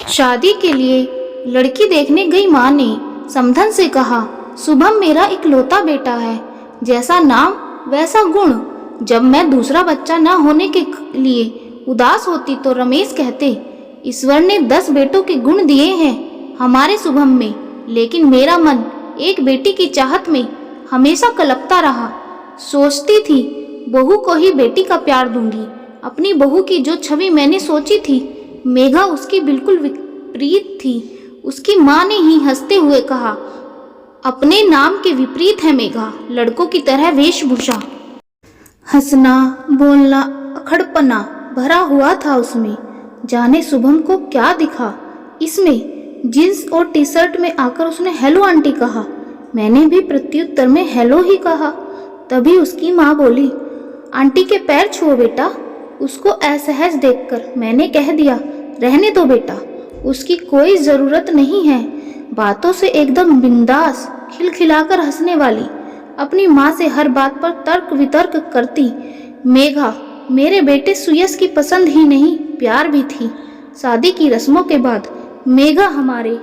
शादी के लिए लड़की देखने गई माँ ने समधन से कहा, शुभम मेरा इकलौता बेटा है, जैसा नाम वैसा गुण। जब मैं दूसरा बच्चा न होने के लिए उदास होती तो रमेश कहते, ईश्वर ने 10 बेटों के गुण दिए हैं हमारे शुभम में, लेकिन मेरा मन एक बेटी की चाहत में हमेशा कलपता रहा। सोचती थी बहू को ही बेटी का प्यार दूंगी। अपनी बहू की जो छवि मैंने सोची थी, मेघा उसकी बिल्कुल विपरीत थी। उसकी माँ ने ही हंसते हुए कहा, अपने नाम के विपरीत है मेघा, लड़कों की तरह वेशभूषा। हंसना बोलना अखड़पना भरा हुआ था उसमें। जाने शुभम को क्या दिखा इसमें। जींस और टी शर्ट में आकर उसने हेलो आंटी कहा। मैंने भी प्रत्युत्तर में हेलो ही कहा। तभी उसकी माँ बोली, आंटी के पैर छुओ बेटा। उसको असहज देखकर मैंने कह दिया, रहने दो बेटा, उसकी कोई ज़रूरत नहीं है। बातों से एकदम बिंदास, खिलखिलाकर हंसने वाली, अपनी माँ से हर बात पर तर्क वितर्क करती मेघा मेरे बेटे सुयश की पसंद ही नहीं, प्यार भी थी। शादी की रस्मों के बाद मेघा हमारे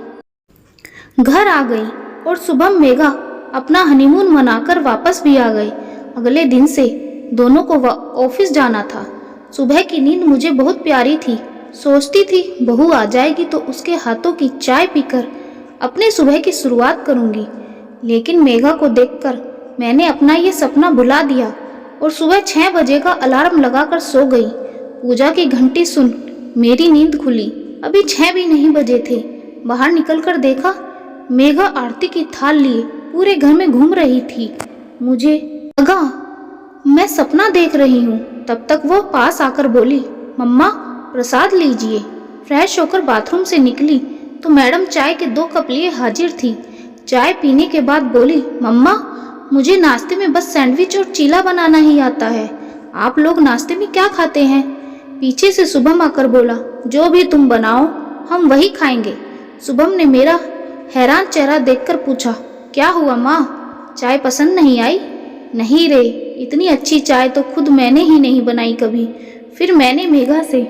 घर आ गई और शुभम मेघा अपना हनीमून मनाकर वापस भी आ गए। अगले दिन से दोनों को ऑफिस जाना था। सुबह की नींद मुझे बहुत प्यारी थी। सोचती थी बहू आ जाएगी तो उसके हाथों की चाय पीकर अपने सुबह की शुरुआत करूंगी। लेकिन मेघा को देखकर मैंने अपना ये सपना भुला दिया और सुबह 6 बजे का अलार्म लगाकर सो गई। पूजा की घंटी सुन मेरी नींद खुली। अभी 6 भी नहीं बजे थे। बाहर निकलकर देखा, मेघा आरती की थाल लिए पूरे घर में घूम रही थी। मुझे लगा मैं सपना देख रही हूँ। तब तक वो पास आकर बोली, मम्मा प्रसाद लीजिए। फ्रेश होकर बाथरूम से निकली तो मैडम चाय के 2 कप लिए हाजिर थी। चाय पीने के बाद बोली, मम्मा मुझे नाश्ते में बस सैंडविच और चीला बनाना ही आता है। आप लोग नाश्ते में क्या खाते हैं? पीछे से शुभम आकर बोला, जो भी तुम बनाओ हम वही खाएंगे। शुभम ने मेरा हैरान चेहरा देखकर पूछा, क्या हुआ माँ, चाय पसंद नहीं आई? नहीं रे, इतनी अच्छी चाय तो खुद मैंने ही नहीं बनाई कभी। फिर मैंने मेघा से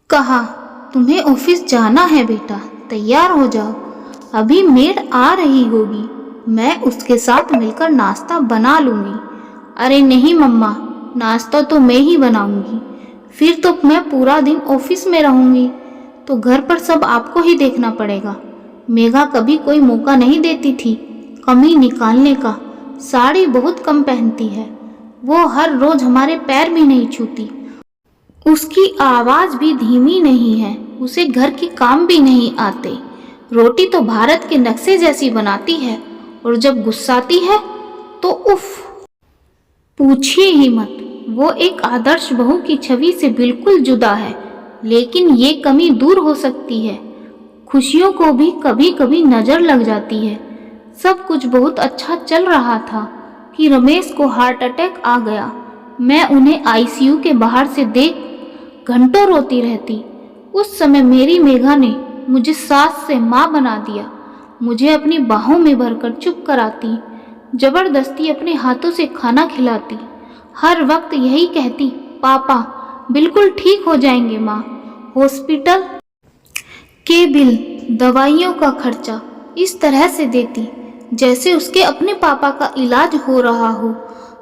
कहा, तुम्हें ऑफिस जाना है बेटा, तैयार हो जाओ, अभी मेड आ रही होगी, मैं उसके साथ मिलकर नाश्ता बना लूँगी। अरे नहीं मम्मा, नाश्ता तो मैं ही बनाऊँगी। फिर तो मैं पूरा दिन ऑफिस में रहूँगी, तो घर पर सब आपको ही देखना पड़ेगा। मेघा कभी कोई मौका नहीं देती थी कमी निकालने का। साड़ी बहुत कम पहनती है। वो हर रोज हमारे पैर भी नहीं छूती। उसकी आवाज़ भी धीमी नहीं है। उसे घर के काम भी नहीं आते। रोटी तो भारत के नक्शे जैसी बनाती है और जब गुस्साती है तो उफ, पूछिए ही मत। वो एक आदर्श बहू की छवि से बिल्कुल जुदा है। लेकिन ये कमी दूर हो सकती है। खुशियों को भी कभी कभी नज़र लग जाती है। सब कुछ बहुत अच्छा चल रहा था कि रमेश को हार्ट अटैक आ गया। मैं उन्हें आईसीयू के बाहर से देख घंटों रोती रहती। उस समय मेरी मेघा ने मुझे सास से माँ बना दिया। मुझे अपनी बाहों में भरकर चुप कराती, जबरदस्ती अपने हाथों से खाना खिलाती। हर वक्त यही कहती, पापा बिल्कुल ठीक हो जाएंगे माँ। हॉस्पिटल के बिल, दवाइयों का खर्चा इस तरह से देती जैसे उसके अपने पापा का इलाज हो रहा हो।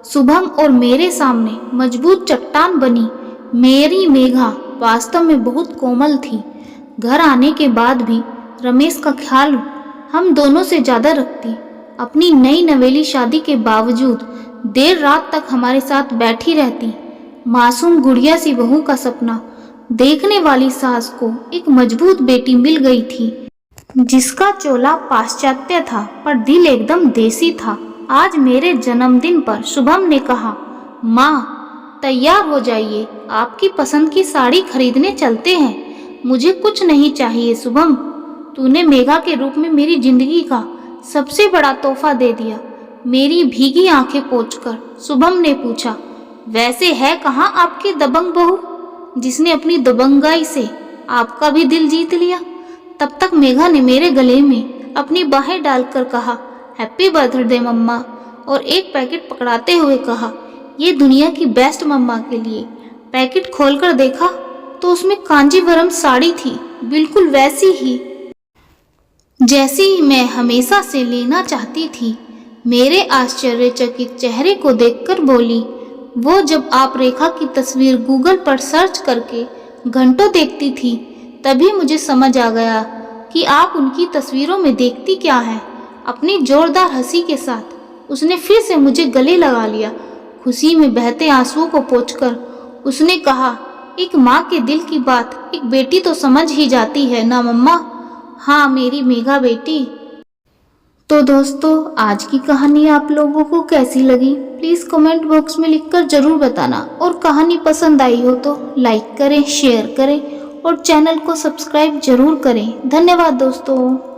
शुभम और मेरे सामने मजबूत चट्टान बनी मेरी मेघा वास्तव में बहुत कोमल थी। घर आने के बाद भी रमेश का ख्याल हम दोनों से ज़्यादा रखती। अपनी नई नवेली शादी के बावजूद देर रात तक हमारे साथ बैठी रहती। मासूम गुड़िया सी बहू का सपना देखने वाली सास को एक मजबूत बेटी मिल गई थी, जिसका चोला पाश्चात्य था पर दिल एकदम देसी था। आज मेरे जन्मदिन पर शुभम ने कहा, माँ तैयार हो जाइए, आपकी पसंद की साड़ी खरीदने चलते हैं। मुझे कुछ नहीं चाहिए शुभम, तूने मेघा के रूप में मेरी जिंदगी का सबसे बड़ा तोहफा दे दिया। मेरी भीगी आंखें पोंछकर शुभम ने पूछा, वैसे है कहाँ आपकी दबंग बहू, जिसने अपनी दबंगाई से आपका भी दिल जीत लिया? तब तक मेघा ने मेरे गले में अपनी बाहें डालकर कहा, हैप्पी बर्थडे मम्मा, और एक पैकेट पकड़ाते हुए कहा, ये दुनिया की बेस्ट मम्मा के लिए। पैकेट खोलकर देखा तो उसमें कांजीवरम साड़ी थी बिल्कुल वैसी ही जैसी मैं हमेशा से लेना चाहती थी। मेरे आश्चर्यचकित चेहरे को देखकर बोली, वो जब आप रेखा की तस्वीर गूगल पर सर्च करके घंटों देखती थी, तभी मुझे समझ आ गया कि आप उनकी तस्वीरों में देखती क्या है। अपनी जोरदार हंसी के साथ उसने फिर से मुझे गले लगा लिया। खुशी में बहते आंसुओं को पोंछकर उसने कहा, एक माँ के दिल की बात एक बेटी तो समझ ही जाती है ना मम्मा। हाँ मेरी मेघा बेटी। तो दोस्तों, आज की कहानी आप लोगों को कैसी लगी प्लीज़ कमेंट बॉक्स में लिखकर ज़रूर बताना, और कहानी पसंद आई हो तो लाइक करें, शेयर करें और चैनल को सब्सक्राइब जरूर करें। धन्यवाद दोस्तों।